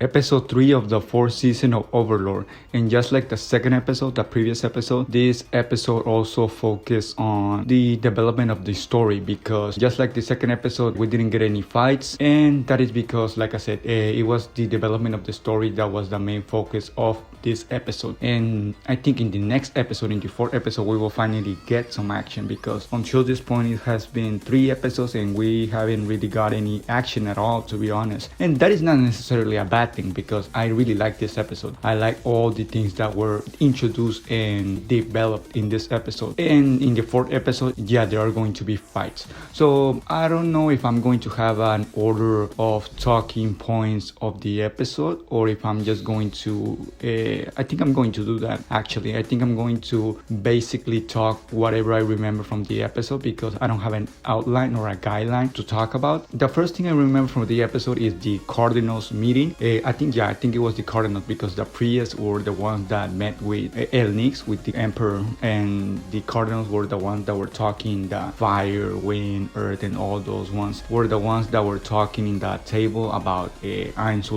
episode 3 of the 4th season of Overlord. And just like the second episode, the previous episode, this episode also focused on the development of the story, because just like the second episode, we didn't get any fights, and that is because, like I said, it was the development of the story that was the main focus of this episode. And I think in the next episode, in the 4th episode, we will finally get some action, because until this point it has been 3 episodes and we haven't really got any action at all, to be honest. And that is not necessarily a bad thing, because I really like this episode. I like all the things that were introduced and developed in this episode. And in the 4th episode, yeah, there are going to be fights. So I don't know if I'm going to have an order of talking points of the episode, or if I'm just going to I think I'm going to do that. Actually, I think I'm going to basically talk whatever I remember from the episode, because I don't have an outline or a guideline to talk about. The first thing I remember from the episode is the Cardinals meeting. I think it was the Cardinals, because the priests were the ones that met with Ainz, with the Emperor, and the Cardinals were the ones that were talking the fire, wind, earth, and all those ones were the ones that were talking in that table about Ainz,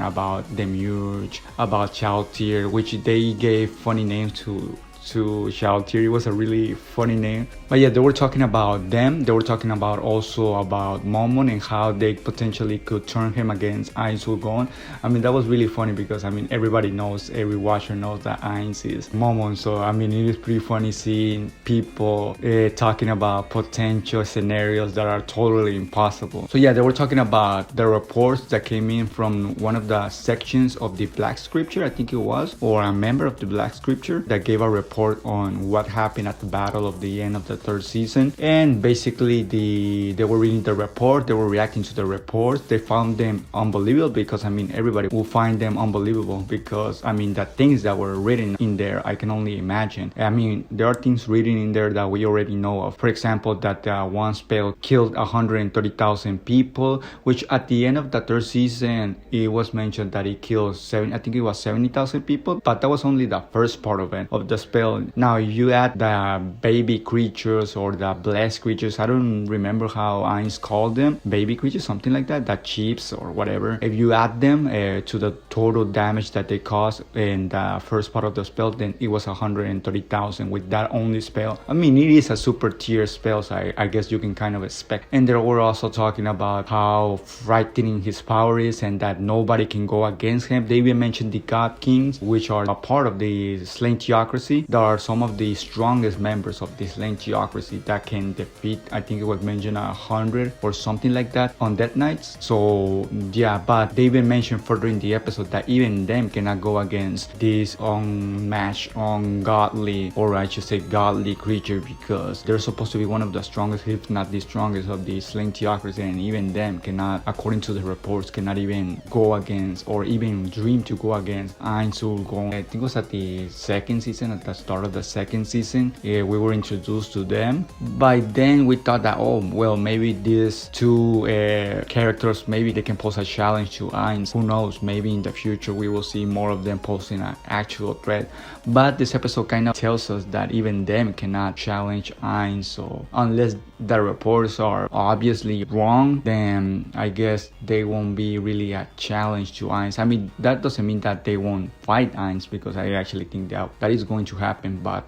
about Demiurge, about Chaltier, which they gave funny names to Chaltier. It was a really funny name. But yeah, they were talking about them. They were talking about also about Momon and how they potentially could turn him against Ainz. I mean, that was really funny, because I mean, everybody knows, every watcher knows that Ainz is Momon. So I mean, it is pretty funny seeing people talking about potential scenarios that are totally impossible. So yeah, they were talking about the reports that came in from one of the sections of the Black Scripture, I think it was, or a member of the Black Scripture, that gave a report on what happened at the battle of the end of the 3rd season. And basically they were reading the report, they were reacting to the reports. They found them unbelievable, because I mean, everybody will find them unbelievable, because I mean, the things that were written in there, I can only imagine. I mean, there are things written in there that we already know of. For example, that one spell killed 130,000 people, which at the end of the 3rd season it was mentioned that it killed 70,000 people, but that was only the first part of it, of the spell. Now you add the baby creatures or the blessed creatures, I don't remember how Ainz called them, baby creatures, something like that, the chips or whatever. If you add them to the total damage that they caused in the first part of the spell, then it was 130,000 with that only spell. I mean, it is a super tier spell, so I guess you can kind of expect. And they were also talking about how frightening his power is, and that nobody can go against him. They even mentioned the God Kings, which are a part of the Slane theocracy. There are some of the strongest members of this Slane theocracy that can defeat, I think it was mentioned, 100 or something like that on Death Knights. So yeah, but they even mentioned further in the episode that even them cannot go against this unmatched, ungodly, or I should say godly creature, because they're supposed to be one of the strongest, if not the strongest, of the Slane theocracy, and even them cannot, according to the reports, cannot even go against, or even dream to go against Ainz. I think it was at the 2nd season, at the start of the 2nd season, we were introduced to them. By then we thought that, oh well, maybe these 2 characters, maybe they can pose a challenge to Ainz. Who knows, maybe in the future we will see more of them posing an actual threat. But this episode kind of tells us that even them cannot challenge Ainz. So unless the reports are obviously wrong, then I guess they won't be really a challenge to Ainz. I mean, that doesn't mean that they won't fight Ainz, because I actually think that is going to happen, but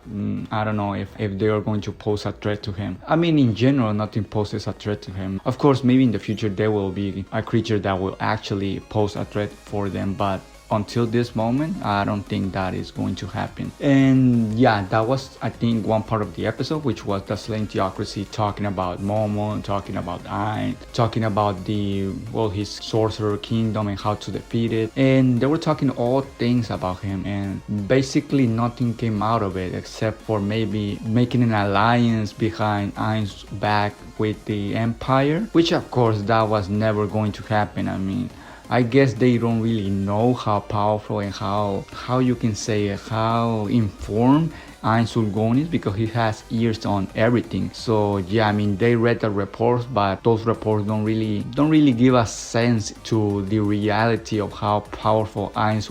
I don't know if they are going to pose a threat to him. I mean, in general, nothing poses a threat to him. Of course, maybe in the future there will be a creature that will actually pose a threat for them, but until this moment, I don't think that is going to happen. And yeah, that was, I think, one part of the episode, which was the Slane theocracy talking about Momon, talking about Ainz, talking about his sorcerer kingdom and how to defeat it. And they were talking all things about him, and basically nothing came out of it except for maybe making an alliance behind Ainz back with the Empire, which of course that was never going to happen. I mean, I guess they don't really know how powerful and how you can say how informed Ainz is, because he has ears on everything. So yeah, I mean, they read the reports, but those reports don't really give a sense to the reality of how powerful Ainz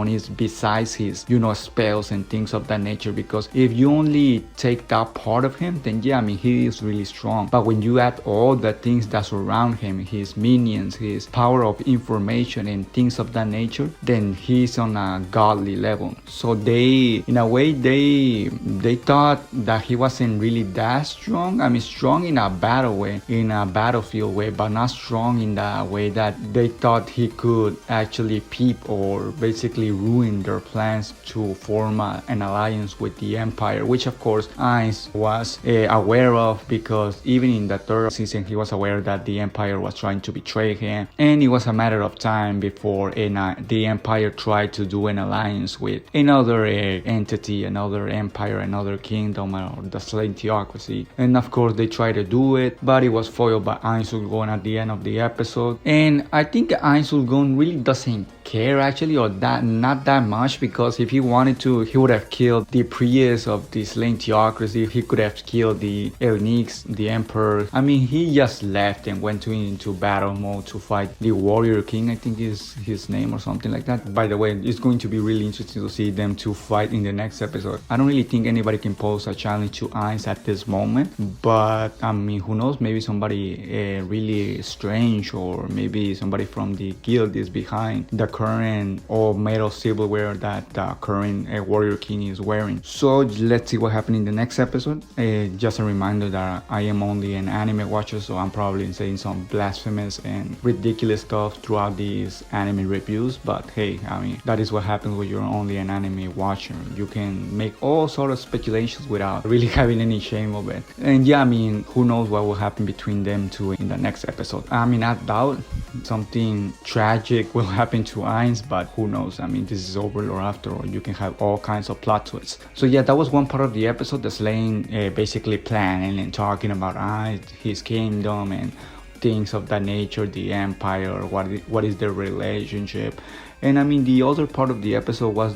is, besides his, spells and things of that nature. Because if you only take that part of him, then yeah, I mean, he is really strong. But when you add all the things that surround him, his minions, his power of information and things of that nature, then he's on a godly level. So they, in a way, they thought that he wasn't really that strong. I mean, strong in a battle way, in a battlefield way, but not strong in the way that they thought he could actually peep or basically ruin their plans to form an alliance with the Empire, which of course Ainz was aware of, because even in the third season he was aware that the Empire was trying to betray him, and it was a matter of time before the Empire tried to do an alliance with another entity, another empire, another kingdom, or the Slane theocracy. And of course they tried to do it, but it was foiled by Ainz at the end of the episode. And I think Ainz really doesn't care actually, or that not that much, because if he wanted to, he would have killed the priest of the Slane theocracy. He could have killed the Ainz, the emperor. I mean, he just left and went into battle mode to fight the warrior king, I think is his name or something like that. By the way, it's going to be really interesting to see them two fight in the next episode. I don't really think anybody can pose a challenge to Ainz at this moment, but I mean, who knows, maybe somebody really strange, or maybe somebody from the guild is behind the current all metal silverware that the current warrior king is wearing. So let's see what happens in the next episode. Just a reminder that I am only an anime watcher, so I'm probably saying some blasphemous and ridiculous stuff throughout these anime reviews, but hey, I mean, that is what happens when you're only an anime watcher. You can make all sort of speculations without really having any shame of it. And yeah, I mean, who knows what will happen between them two in the next episode. I mean, I doubt something tragic will happen to Ainz, but who knows. I mean, this is Overlord after all. You can have all kinds of plot twists. So yeah, that was one part of the episode, the Slane basically planning and talking about Ainz, his kingdom, and things of that nature, the Empire, what is their relationship. And I mean, the other part of the episode was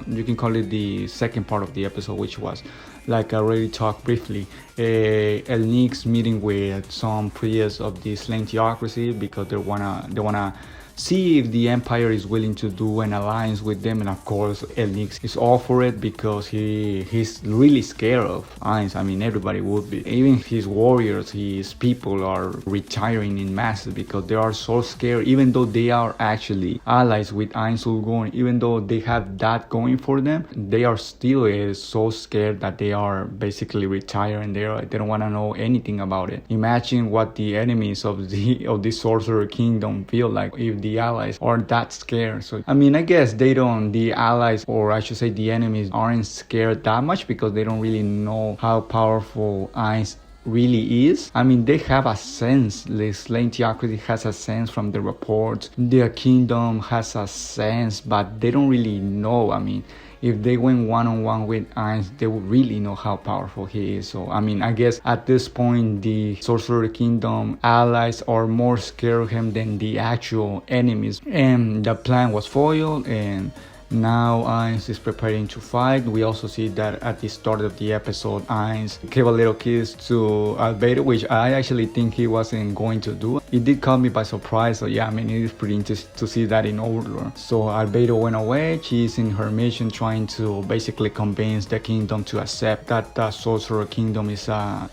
you can call it the second part of the episode, which was, like I already talked briefly, Ainz meeting with some priests of the Slane theocracy, because they wanna see if the Empire is willing to do an alliance with them. And of course Ainz is all for it, because he's really scared of Ainz. I mean, everybody would be. Even his warriors, his people are retiring in masses because they are so scared, even though they are actually allies with Ainz, even though they have that going for them, they are still so scared that they are basically retiring. They don't want to know anything about it. Imagine what the enemies of the sorcerer kingdom feel like if the allies are that scared. So I mean, I guess the allies, or I should say the enemies, aren't scared that much, because they don't really know how powerful Ainz really is. I mean, they have a sense. The Slane theocracy has a sense from the reports. Their kingdom has a sense, but they don't really know. I mean, if they went one-on-one with Ainz, they would really know how powerful he is. So I mean, I guess at this point the Sorcerer Kingdom allies are more scared of him than the actual enemies. And the plan was foiled, and now Ainz is preparing to fight. We also see that at the start of the episode, Ainz gave a little kiss to Albedo, which I actually think he wasn't going to do. It did caught me by surprise. So yeah, I mean, it is pretty interesting to see that in Overlord. So Albedo went away. She's in her mission trying to basically convince the kingdom to accept that the Sorcerer Kingdom is a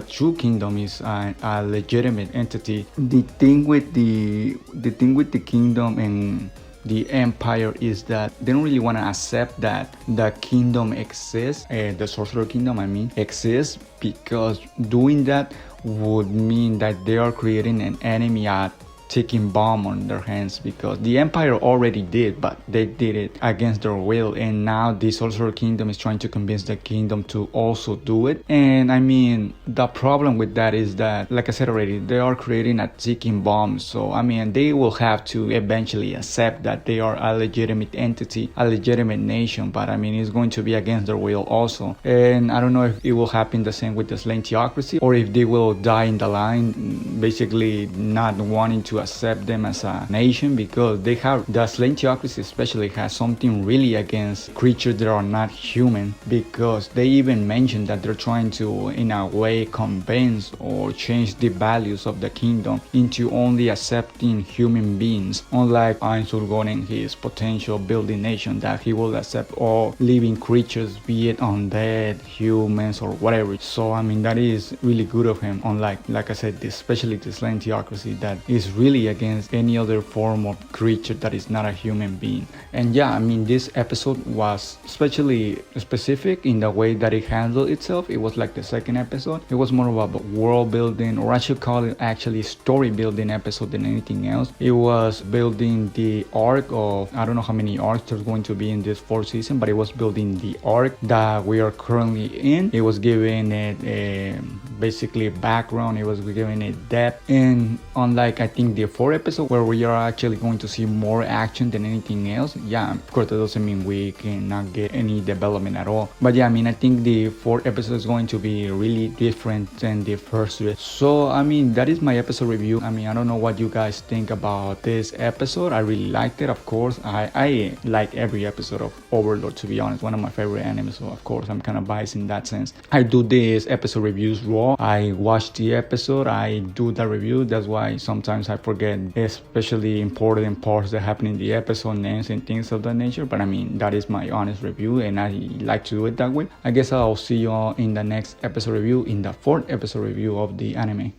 true kingdom, is a legitimate entity. The thing with the kingdom and the Empire is that they don't really want to accept that the kingdom exists, the Sorcerer Kingdom I mean exists, because doing that would mean that they are creating an enemy, a ticking bomb on their hands, because the Empire already did, but they did it against their will, and now the Sorcerer Kingdom is trying to convince the kingdom to also do it. And I mean, the problem with that is that, like I said already, they are creating a ticking bomb. So I mean, they will have to eventually accept that they are a legitimate entity, a legitimate nation, but I mean, it's going to be against their will also. And I don't know if it will happen the same with the Slane theocracy, or if they will die in the line, basically not wanting to to accept them as a nation, because they have, the Slane theocracy especially has something really against creatures that are not human, because they even mention that they're trying to in a way convince or change the values of the kingdom into only accepting human beings, unlike Ainz and his potential building nation, that he will accept all living creatures, be it undead, humans, or whatever. So I mean, that is really good of him, unlike, like I said, especially the Slane theocracy that is really against any other form of creature that is not a human being. And yeah, I mean, this episode was especially specific in the way that it handled itself. It was like the second episode. It was more about world building, or I should call it actually story building episode than anything else. It was building the arc of, I don't know how many arcs there's going to be in this fourth season, but it was building the arc that we are currently in. It was giving it basically background, it was giving it depth, and unlike I think the fourth episode where we are actually going to see more action than anything else. Yeah, of course that doesn't mean we cannot get any development at all, but yeah, I mean, I think the fourth episode is going to be really different than the first three. So I mean, that is my episode review. I mean, I don't know what you guys think about this episode. I really liked it. Of course, I like every episode of Overlord, to be honest, one of my favorite animes, so of course I'm kind of biased in that sense. I do this episode reviews raw. I watch the episode, I do the review. That's why sometimes I forget especially important parts that happen in the episode, names and things of that nature. But I mean, that is my honest review, and I like to do it that way. I guess I'll see you all in the next episode review, in the fourth episode review of the anime.